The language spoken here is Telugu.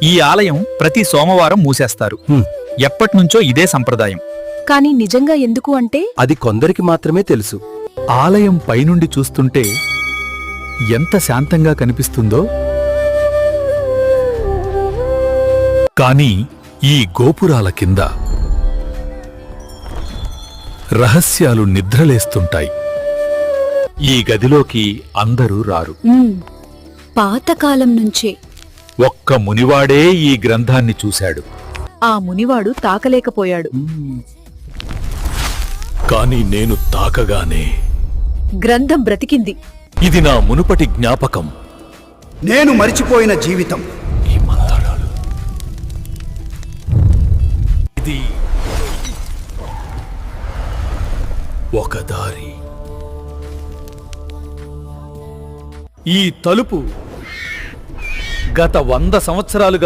ఈ ఆలయం ప్రతి సోమవారం మూసేస్తారు. ఎప్పట్నుంచో ఇదే సంప్రదాయం. కాని నిజంగా ఎందుకు అంటే అది కొందరికి మాత్రమే తెలుసు. ఆలయం పైనుండి చూస్తుంటే ఎంత శాంతంగా కనిపిస్తుందో. కాని ఈ గోపురాల కింద రహస్యాలు నిద్రలేస్తుంటాయి. ఈ గదిలోకి అందరూ రారు. పాతకాలం నుంచే ఒక్క మునివాడే ఈ గ్రంథాన్ని చూశాడు. ఆ మునివాడు తాకలేకపోయాడు. కాని నేను తాకగానే గ్రంథం బ్రతికింది. ఇది నా మునుపటి జ్ఞాపకం. నేను మరిచిపోయిన జీవితం. ఈ మంతరాలు ఇది ఒక దారి. ఈ తలుపు గత 100 సంవత్సరాలుగా